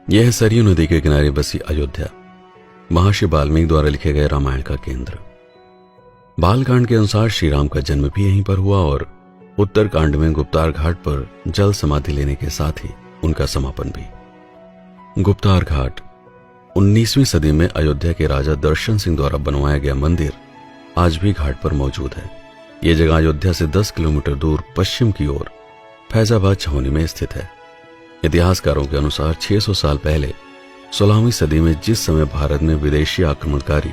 यह है सरयू नदी के किनारे बसी अयोध्या, महर्षि वाल्मीकि द्वारा लिखे गए रामायण का केंद्र। बालकांड के अनुसार श्री राम का जन्म भी यहीं पर हुआ और उत्तरकांड में गुप्तार घाट पर जल समाधि लेने के साथ ही उनका समापन भी। गुप्तार घाट 19वीं सदी में अयोध्या के राजा दर्शन सिंह द्वारा बनवाया गया मंदिर आज भी घाट पर मौजूद है। यह जगह अयोध्या से 10 किलोमीटर दूर पश्चिम की ओर फैजाबाद छावनी में स्थित है। इतिहासकारों के अनुसार 600 साल पहले 16वीं सदी में जिस समय भारत में विदेशी आक्रमणकारी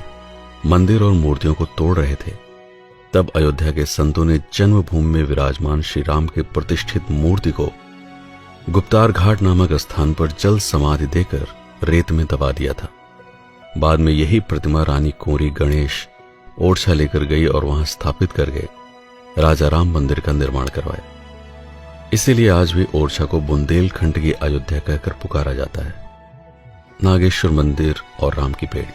मंदिर और मूर्तियों को तोड़ रहे थे, तब अयोध्या के संतों ने जन्मभूमि में विराजमान श्री राम के प्रतिष्ठित मूर्ति को गुप्तार घाट नामक स्थान पर जल समाधि देकर रेत में दबा दिया था। बाद में यही प्रतिमा रानी कुंवरी गणेश ओरछा लेकर गई और वहां स्थापित कर गए राजा राम मंदिर का निर्माण करवाया। इसीलिए आज भी ओरछा को बुंदेलखंड की अयोध्या कहकर पुकारा जाता है। नागेश्वर मंदिर और राम की पेड़ी।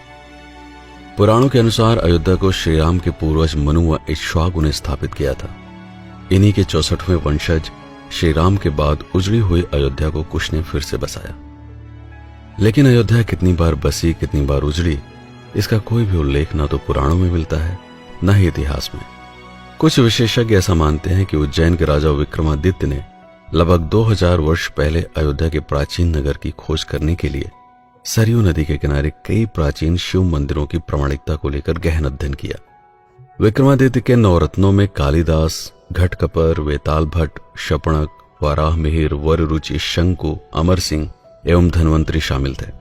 पुराणों के अनुसार अयोध्या को श्री राम के पूर्वज मनु व इक्ष्वाकु ने स्थापित किया था। इन्हीं के 64वें वंशज श्री राम के बाद उजड़ी हुई अयोध्या को कुछ ने फिर से बसाया। लेकिन अयोध्या कितनी बार बसी, कितनी बार उजड़ी, इसका कोई भी उल्लेख ना तो पुराणों में मिलता है न ही इतिहास में। कुछ विशेषज्ञ ऐसा मानते हैं कि उज्जैन के राजा विक्रमादित्य ने लगभग 2000 वर्ष पहले अयोध्या के प्राचीन नगर की खोज करने के लिए सरयू नदी के किनारे कई प्राचीन शिव मंदिरों की प्रामाणिकता को लेकर गहन अध्ययन किया। विक्रमादित्य के नवरत्नों में कालिदास, घटकपर, वेताल भट्ट, शपणक, वाराह मिहिर, वररुचि, शंकु, अमर सिंह एवं धन्वंतरी शामिल थे।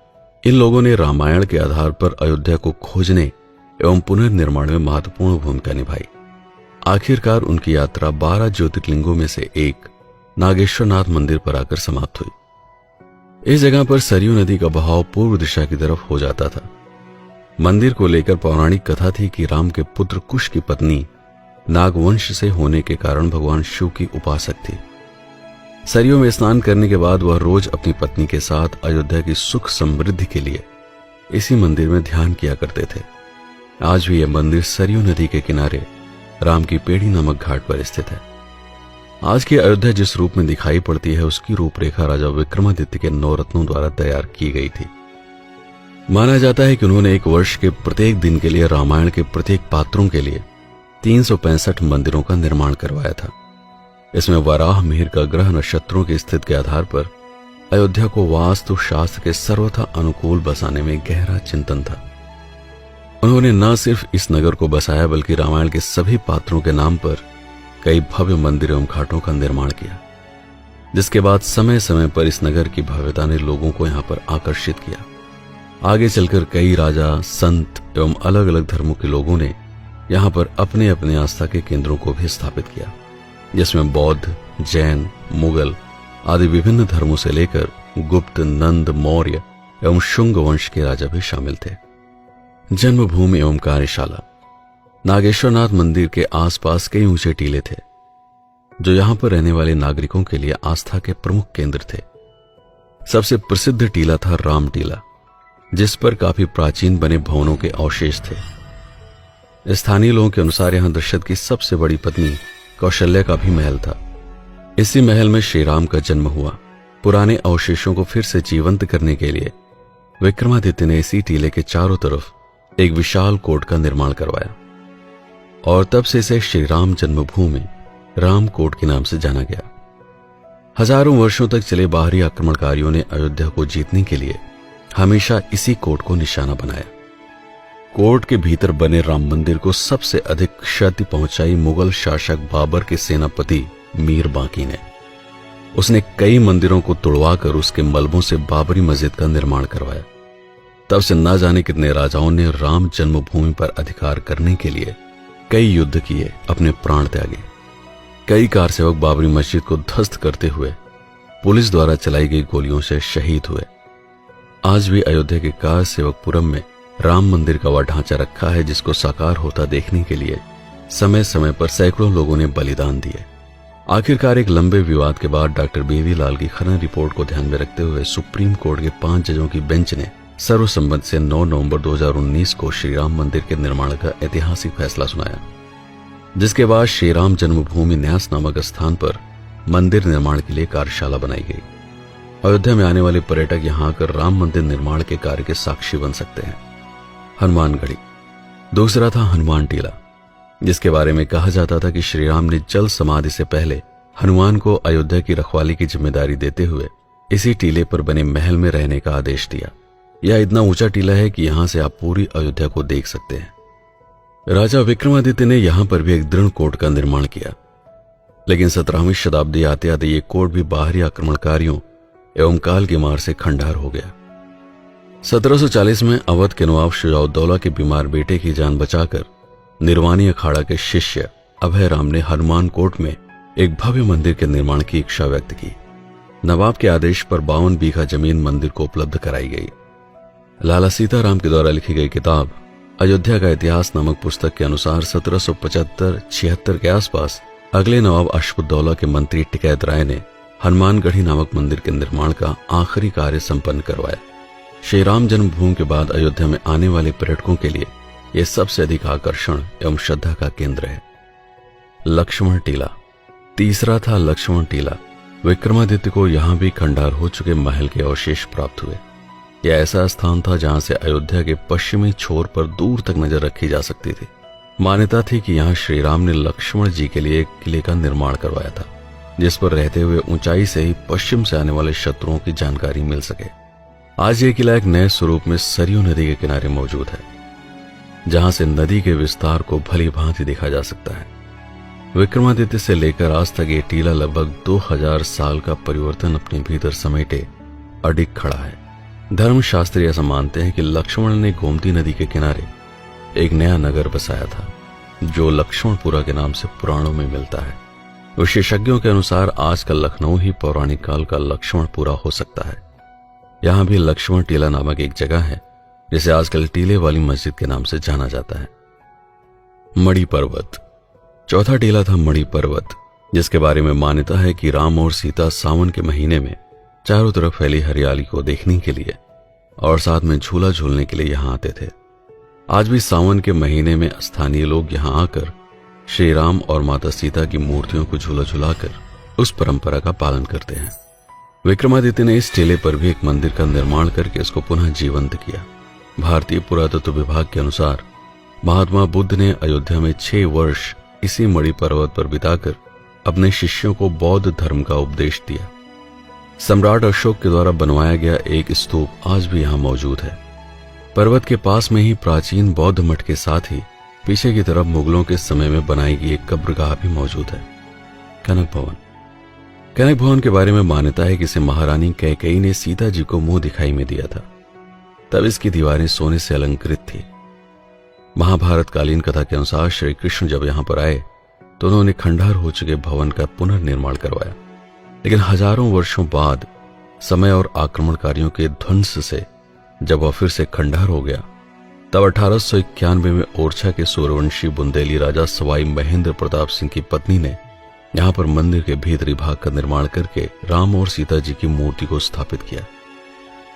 इन लोगों ने रामायण के आधार पर अयोध्या को खोजने एवं पुनर्निर्माण में महत्वपूर्ण भूमिका निभाई। आखिरकार उनकी यात्रा 12 ज्योतिर्लिंगों में से एक नागेश्वरनाथ मंदिर पर आकर समाप्त हुई। इस जगह पर सरयू नदी का बहाव पूर्व दिशा की तरफ हो जाता था। मंदिर को लेकर पौराणिक कथा थी कि राम के पुत्र कुश की पत्नी नागवंश से होने के कारण भगवान शिव की उपासक थी। सरयू में स्नान करने के बाद वह रोज अपनी पत्नी के साथ अयोध्या की सुख समृद्धि के लिए इसी मंदिर में ध्यान किया करते थे। आज भी यह मंदिर सरयू नदी के किनारे राम की पेड़ी नामक घाट पर स्थित है। आज की अयोध्या जिस रूप में दिखाई पड़ती है, उसकी रूपरेखा राजा विक्रमादित्य के नवरत्नों द्वारा तैयार की गई थी। माना जाता है कि उन्होंने एक वर्ष के प्रत्येक दिन के लिए रामायण के प्रत्येक पात्रों के लिए 365 मंदिरों का निर्माण करवाया था। इसमें वराह मिहिर का ग्रह नक्षत्रों की स्थिति के आधार पर अयोध्या को वास्तु शास्त्र के सर्वथा अनुकूल बसाने में गहरा चिंतन था। उन्होंने न सिर्फ इस नगर को बसाया बल्कि रामायण के सभी पात्रों के नाम पर कई भव्य मंदिर एवं घाटों का निर्माण किया, जिसके बाद समय समय पर इस नगर की भव्यता ने लोगों को यहां पर आकर्षित किया। आगे चलकर कई राजा, संत एवं अलग अलग धर्मों के लोगों ने यहां पर अपने अपने आस्था के केंद्रों को भी स्थापित किया, जिसमें बौद्ध, जैन, मुगल आदि विभिन्न धर्मों से लेकर गुप्त, नंद, मौर्य एवं शुंग वंश के राजा भी शामिल थे। जन्मभूमि एवं कार्यशाला। नागेश्वरनाथ मंदिर के आसपास कई ऊंचे टीले थे, जो यहां पर रहने वाले नागरिकों के लिए आस्था के प्रमुख केंद्र थे। सबसे प्रसिद्ध टीला था राम टीला, जिस पर काफी प्राचीन बने भवनों के अवशेष थे। स्थानीय लोगों के अनुसार यहां दशरथ की सबसे बड़ी पत्नी कौशल्या का भी महल था। इसी महल में श्री राम का जन्म हुआ। पुराने अवशेषों को फिर से जीवंत करने के लिए विक्रमादित्य ने इसी टीले के चारों तरफ एक विशाल कोट का निर्माण करवाया और तब से इसे श्री राम जन्मभूमि रामकोट के नाम से जाना गया। हजारों वर्षों तक चले बाहरी आक्रमणकारियों ने अयोध्या को जीतने के लिए हमेशा इसी कोट को निशाना बनाया। कोट के भीतर बने राम मंदिर को सबसे अधिक क्षति पहुंचाई मुगल शासक बाबर के सेनापति मीर बांकी ने। उसने कई मंदिरों को तुड़वाकर उसके मलबों से बाबरी मस्जिद का निर्माण करवाया। तब से न जाने कितने राजाओं ने राम जन्मभूमि पर अधिकार करने के लिए कई युद्ध किए, अपने प्राण त्यागे। कई कार सेवक बाबरी मस्जिद को ध्वस्त करते हुए पुलिस द्वारा चलाई गई गोलियों से शहीद हुए। आज भी अयोध्या के कार सेवकपुरम में राम मंदिर का वह ढांचा रखा है, जिसको साकार होता देखने के लिए समय समय पर सैकड़ों लोगों ने बलिदान दिए। आखिरकार एक लंबे विवाद के बाद डॉक्टर बेदीलाल की खनन रिपोर्ट को ध्यान में रखते हुए सुप्रीम कोर्ट के 5 जजों की बेंच ने सर्वसम्मति से 9 नवंबर 2019 को श्री राम मंदिर के निर्माण का ऐतिहासिक फैसला सुनाया, जिसके बाद श्री राम जन्मभूमि न्यास नामक स्थान पर मंदिर निर्माण के लिए कार्यशाला बनाई गई। अयोध्या में आने वाले पर्यटक यहां आकर राम मंदिर निर्माण के कार्य के साक्षी बन सकते हैं। हनुमानगढ़ी। दूसरा था हनुमान टीला, जिसके बारे में कहा जाता था कि श्री राम ने जल समाधि से पहले हनुमान को अयोध्या की रखवाली की जिम्मेदारी देते हुए इसी टीले पर बने महल में रहने का आदेश दिया। यह इतना ऊंचा टीला है कि यहां से आप पूरी अयोध्या को देख सकते हैं। राजा विक्रमादित्य ने यहां पर भी एक दृढ़ कोट का निर्माण किया, लेकिन 17वीं शताब्दी आते आते ये कोट भी बाहरी आक्रमणकारियों एवं काल की मार से खंडार हो गया। 1740 में अवध के नवाब शुजाउद्दौला के बीमार बेटे की जान बचाकर निर्वाणी अखाड़ा के शिष्य अभय राम ने हनुमान कोट में एक भव्य मंदिर के निर्माण की इच्छा व्यक्त की। नवाब के आदेश पर 52 बीघा जमीन मंदिर को उपलब्ध कराई गई। लाला सीताराम के द्वारा लिखी गई किताब अयोध्या का इतिहास नामक पुस्तक के अनुसार 1775-76 के आसपास अगले नवाब अशफुद्दौला के मंत्री टिकैत राय ने हनुमानगढ़ी नामक मंदिर के निर्माण का आखिरी कार्य संपन्न करवाया। श्री राम जन्मभूमि के बाद अयोध्या में आने वाले पर्यटकों के लिए यह सबसे अधिक आकर्षण एवं श्रद्धा का केंद्र है। लक्ष्मण टीला। तीसरा था लक्ष्मण टीला। विक्रमादित्य को यहां भी खंडार हो चुके महल के अवशेष प्राप्त हुए। यह ऐसा स्थान था जहां से अयोध्या के पश्चिमी छोर पर दूर तक नजर रखी जा सकती थी। मान्यता थी कि यहां श्री राम ने लक्ष्मण जी के लिए एक किले का निर्माण करवाया था, जिस पर रहते हुए ऊंचाई से ही पश्चिम से आने वाले शत्रुओं की जानकारी मिल सके। आज यह किला एक नए स्वरूप में सरयू नदी के किनारे मौजूद है, जहां से नदी के विस्तार को भली भांति देखा जा सकता है। विक्रमादित्य से लेकर आज तक ये टीला लगभग 2000 साल का परिवर्तन अपने भीतर समेटे अडिग खड़ा है। धर्मशास्त्री ऐसा मानते हैं कि लक्ष्मण ने गोमती नदी के किनारे एक नया नगर बसाया था, जो लक्ष्मणपुरा के नाम से पुराणों में मिलता है। विशेषज्ञों के अनुसार आज का लखनऊ ही पौराणिक काल का लक्ष्मणपुरा हो सकता है। यहां भी लक्ष्मण टीला नामक एक जगह है, जिसे आजकल टीले वाली मस्जिद के नाम से जाना जाता है। मणि पर्वत। चौथा टीला था मणि पर्वत, जिसके बारे में मान्यता है कि राम और सीता सावन के महीने में चारों तरफ फैली हरियाली को देखने के लिए और साथ में झूला झूलने के लिए यहां आते थे। आज भी सावन के महीने में स्थानीय लोग यहां आकर श्री राम और माता सीता की मूर्तियों को झूला झुलाकर उस परंपरा का पालन करते हैं। विक्रमादित्य ने इस टीले पर भी एक मंदिर का निर्माण करके इसको पुनः जीवंत किया। भारतीय पुरातत्व विभाग के अनुसार महात्मा बुद्ध ने अयोध्या में 6 वर्ष इसी मणि पर्वत पर बिताकर अपने शिष्यों को बौद्ध धर्म का उपदेश दिया। सम्राट अशोक के द्वारा बनवाया गया एक स्तूप आज भी यहां मौजूद है। पर्वत के पास में ही प्राचीन बौद्ध मठ के साथ ही पीछे की तरफ मुगलों के समय में बनाई गई एक कब्रगाह भी मौजूद है। कनक भवन। कनक भवन के बारे में मान्यता है कि इसे महारानी कैकेयी ने सीता जी को मुंह दिखाई में दिया था। तब इसकी दीवारें सोने से अलंकृत थी। महाभारत कालीन कथा के अनुसार श्री कृष्ण जब यहां पर आए तो उन्होंने खंडार हो चुके भवन का पुनर्निर्माण करवाया, लेकिन हजारों वर्षों बाद समय और आक्रमणकारियों के ध्वंस से जब वह फिर से खंडार हो गया, तब 1891 में ओरछा के सूर्यवंशी बुंदेली राजा सवाई महेंद्र प्रताप सिंह की पत्नी ने यहां पर मंदिर के भीतरी भाग का निर्माण करके राम और सीता जी की मूर्ति को स्थापित किया,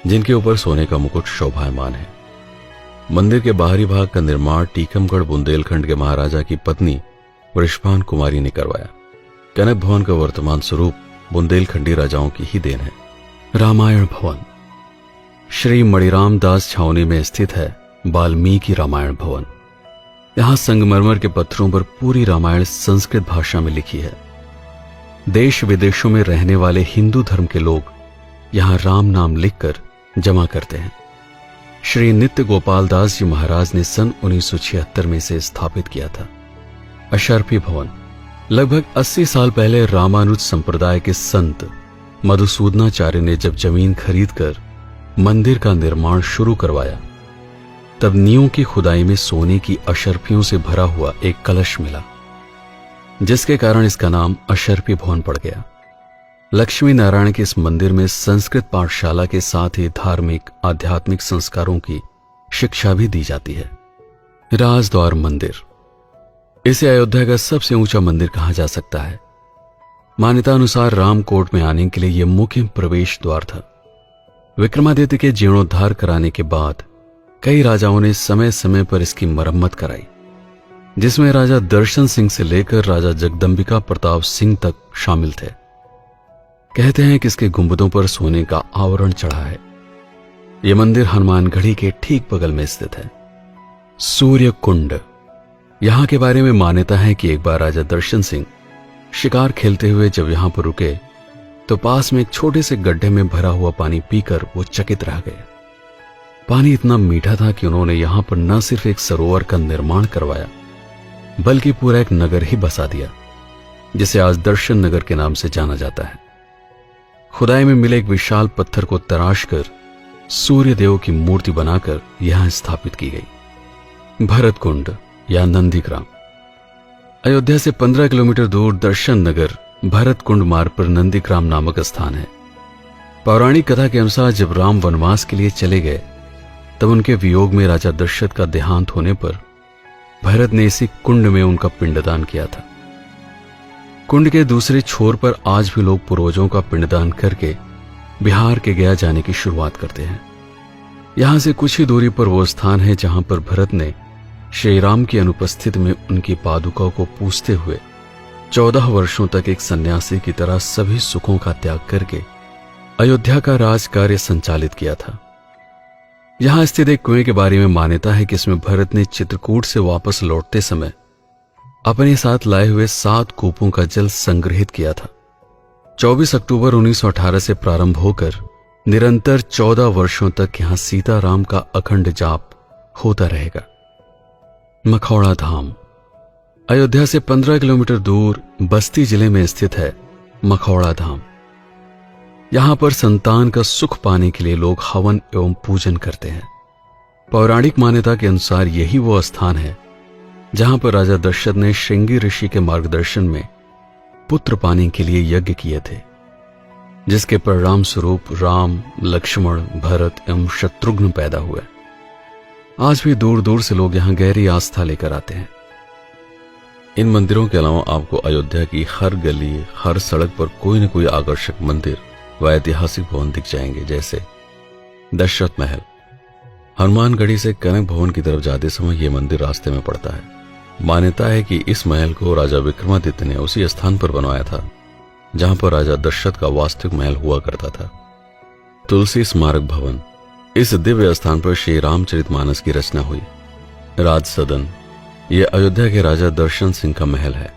जिनके ऊपर सोने का मुकुट शोभायमान है। मंदिर के बाहरी भाग का निर्माण टीकमगढ़ बुंदेलखंड के महाराजा की पत्नी वृषभान कुमारी ने करवाया। कनक भवन का वर्तमान स्वरूप बुंदेलखंडी राजाओं की ही देन है। रामायण भवन। श्री मणिराम दास छावनी में स्थित है वाल्मीकि रामायण भवन। यहां संगमरमर के पत्थरों पर पूरी रामायण संस्कृत भाषा में लिखी है। देश विदेशों में रहने वाले हिंदू धर्म के लोग यहां राम नाम लिखकर जमा करते हैं। श्री नित्य गोपाल दास जी महाराज ने सन 1976 में इसे स्थापित किया था। अशर्फी भवन। लगभग 80 साल पहले रामानुज संप्रदाय के संत मधुसूदनाचार्य ने जब जमीन खरीदकर मंदिर का निर्माण शुरू करवाया, तब नींव की खुदाई में सोने की अशर्फियों से भरा हुआ एक कलश मिला, जिसके कारण इसका नाम अशर्फी भवन पड़ गया। लक्ष्मी नारायण के इस मंदिर में संस्कृत पाठशाला के साथ ही धार्मिक आध्यात्मिक संस्कारों की शिक्षा भी दी जाती है। राजद्वार मंदिर। इसे अयोध्या का सबसे ऊंचा मंदिर कहा जा सकता है। मान्यता अनुसार रामकोट में आने के लिए यह मुख्य प्रवेश द्वार था। विक्रमादित्य के जीर्णोद्धार कराने के बाद कई राजाओं ने समय समय पर इसकी मरम्मत कराई, जिसमें राजा दर्शन सिंह से लेकर राजा जगदंबिका प्रताप सिंह तक शामिल थे। कहते हैं कि इसके गुंबदों पर सोने का आवरण चढ़ा है। यह मंदिर हनुमानगढ़ी के ठीक बगल में स्थित है। सूर्य कुंड। यहां के बारे में मान्यता है कि एक बार राजा दर्शन सिंह शिकार खेलते हुए जब यहां पर रुके तो पास में एक छोटे से गड्ढे में भरा हुआ पानी पीकर वो चकित रह गए। पानी इतना मीठा था कि उन्होंने यहां पर न सिर्फ एक सरोवर का निर्माण करवाया बल्कि पूरा एक नगर ही बसा दिया, जिसे आज दर्शन नगर के नाम से जाना जाता है। खुदाई में मिले एक विशाल पत्थर को तराश कर सूर्य देव की मूर्ति बनाकर यहां स्थापित की गई। भरत कुंड या नंदीग्राम। अयोध्या से 15 किलोमीटर दूर दर्शन नगर भरत कुंड मार्ग पर नंदीग्राम नामक स्थान है। पौराणिक कथा के अनुसार जब राम वनवास के लिए चले गए तब उनके वियोग में राजा दशरथ का देहांत होने पर भरत ने इसी कुंड में उनका पिंडदान किया था। कुंड के दूसरे छोर पर आज भी लोग पूर्वजों का पिंडदान करके बिहार के गया जाने की शुरुआत करते हैं। यहां से कुछ ही दूरी पर वो स्थान है जहां पर भरत ने श्री राम की अनुपस्थिति में उनकी पादुका को पूजते हुए 14 वर्षों तक एक सन्यासी की तरह सभी सुखों का त्याग करके अयोध्या का राज कार्य संचालित किया था। यहां स्थित एक कुएं के बारे में मान्यता है कि इसमें भरत ने चित्रकूट से वापस लौटते समय अपने साथ लाए हुए 7 कूपों का जल संग्रहित किया था। 24 अक्टूबर 1918 से प्रारंभ होकर निरंतर 14 वर्षों तक यहां सीताराम का अखंड जाप होता रहेगा। मखौड़ा धाम। अयोध्या से 15 किलोमीटर दूर बस्ती जिले में स्थित है मखौड़ा धाम। यहां पर संतान का सुख पाने के लिए लोग हवन एवं पूजन करते हैं। पौराणिक मान्यता के अनुसार यही वो स्थान है जहां पर राजा दशरथ ने श्रृंगी ऋषि के मार्गदर्शन में पुत्र पाने के लिए यज्ञ किए थे, जिसके परिणाम स्वरूप राम, लक्ष्मण, भरत एवं शत्रुघ्न पैदा हुए। आज भी दूर दूर से लोग यहां गहरी आस्था लेकर आते हैं। इन मंदिरों के अलावा आपको अयोध्या की हर गली, हर सड़क पर कोई न कोई आकर्षक मंदिर व ऐतिहासिक भवन दिख जाएंगे, जैसे दशरथ महल। हनुमानगढ़ी से कनक भवन की तरफ जाते समय यह मंदिर रास्ते में पड़ता है। मान्यता है कि इस महल को राजा विक्रमादित्य ने उसी स्थान पर बनवाया था जहां पर राजा दशरथ का वास्तविक महल हुआ करता था। तुलसी स्मारक भवन। इस दिव्य स्थान पर श्री रामचरितमानस की रचना हुई। राज सदन। यह अयोध्या के राजा दर्शन सिंह का महल है।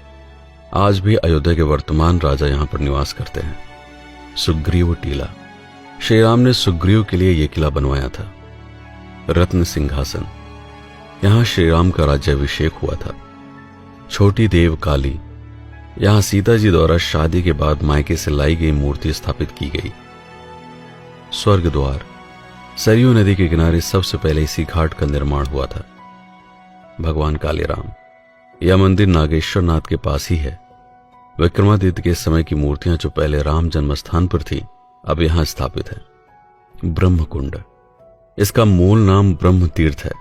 आज भी अयोध्या के वर्तमान राजा यहां पर निवास करते हैं। सुग्रीव टीला। श्री राम ने सुग्रीव के लिए यह किला बनवाया था। रत्न सिंहासन। यहां श्री राम का राज्याभिषेक हुआ था। छोटी देव काली। यहां सीता जी द्वारा शादी के बाद मायके से लाई गई मूर्ति स्थापित की गई। स्वर्ग द्वार। सरयू नदी के किनारे सबसे पहले इसी घाट का निर्माण हुआ था। भगवान कालीराम। यह मंदिर नागेश्वर नाथ के पास ही है। विक्रमादित्य के समय की मूर्तियां जो पहले राम जन्म स्थान पर थी अब यहां स्थापित है। ब्रह्म कुंड। इसका मूल नाम ब्रह्म तीर्थ है।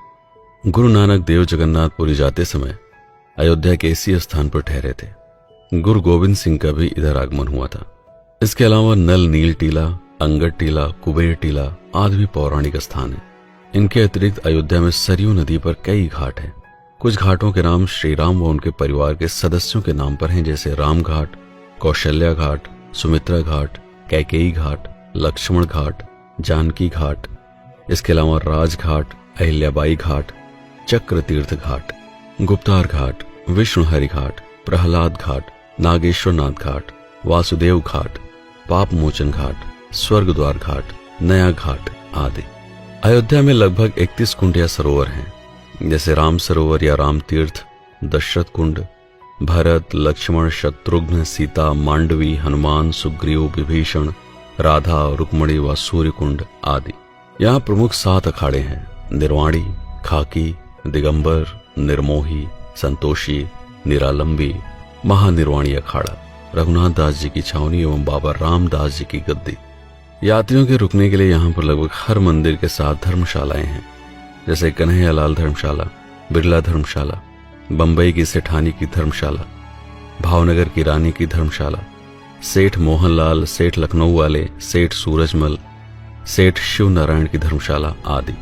गुरु नानक देव जगन्नाथपुरी जाते समय अयोध्या के इसी स्थान पर ठहरे थे। गुरु गोविंद सिंह का भी इधर आगमन हुआ था। इसके अलावा नल नील टीला, अंगद टीला, कुबेर टीला आदि भी पौराणिक स्थान है। इनके अतिरिक्त अयोध्या में सरयू नदी पर कई घाट हैं। कुछ घाटों के नाम श्री राम व उनके परिवार के सदस्यों के नाम पर हैं, जैसे राम घाट, कौशल्या घाट, सुमित्रा घाट, कैकेयी घाट, लक्ष्मण घाट, जानकी घाट। इसके अलावा राजघाट, अहिल्याबाई घाट, चक्र तीर्थ घाट, गुप्तार घाट, विष्णुहरि घाट, प्रहलाद घाट, नागेश्वरनाथ घाट, वासुदेव घाट, पाप मोचन घाट, स्वर्ग द्वार घाट, नया घाट आदि। अयोध्या में लगभग 31 कुंड या सरोवर हैं, जैसे राम सरोवर या राम तीर्थ, दशरथ कुंड, भरत, लक्ष्मण, शत्रुघ्न, सीता, मांडवी, हनुमान, सुग्रीव, विभीषण, राधा, रुक्मणी व सूर्य कुंड आदि। यहाँ प्रमुख 7 अखाड़े हैं: निर्वाणी, खाकी, दिगंबर, निर्मोही, संतोषी, निरालंबी, महानिर्वाणी अखाड़ा, रघुनाथ दास जी की छावनी एवं बाबा रामदास जी की गद्दी। यात्रियों के रुकने के लिए यहाँ पर लगभग हर मंदिर के साथ धर्मशालाएं हैं, जैसे कन्हैयालाल धर्मशाला, बिरला धर्मशाला, बंबई की सेठानी की धर्मशाला, भावनगर की रानी की धर्मशाला, सेठ मोहनलाल, सेठ लखनऊ वाले, सेठ सूरजमल, सेठ शिव नारायण की धर्मशाला आदि।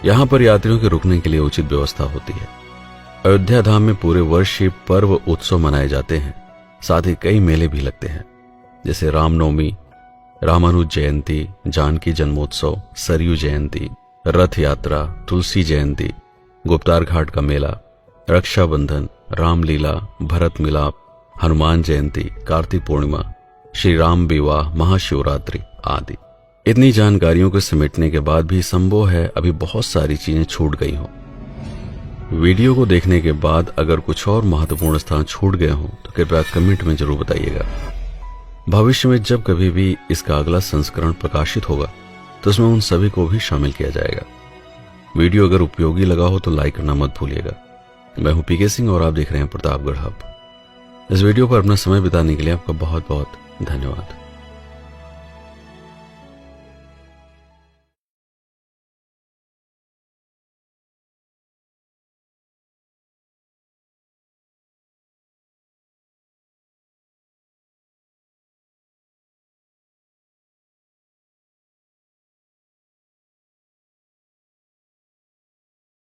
यहां पर यात्रियों के रुकने के लिए उचित व्यवस्था होती है। अयोध्या धाम में पूरे वर्ष ही पर्व उत्सव मनाए जाते हैं, साथ ही कई मेले भी लगते हैं। जैसे रामनवमी, रामानुज जयंती, जानकी जन्मोत्सव, सरयू जयंती, रथ यात्रा, तुलसी जयंती, गुप्तार घाट का मेला, रक्षाबंधन, रामलीला, भरत मिलाप, हनुमान जयंती, कार्तिक पूर्णिमा, श्री राम विवाह, महाशिवरात्रि आदि। इतनी जानकारियों को समेटने के बाद भी संभव है अभी बहुत सारी चीजें छूट गई हों। वीडियो को देखने के बाद अगर कुछ और महत्वपूर्ण स्थान छूट गए हों तो कृपया कमेंट में जरूर बताइएगा। भविष्य में जब कभी भी इसका अगला संस्करण प्रकाशित होगा तो उसमें उन सभी को भी शामिल किया जाएगा। वीडियो अगर उपयोगी लगा हो तो लाइक करना मत भूलिएगा। मैं हूं पीके सिंह और आप देख रहे हैं प्रतापगढ़ हब। इस वीडियो पर अपना समय बिताने के लिए आपका बहुत बहुत धन्यवाद।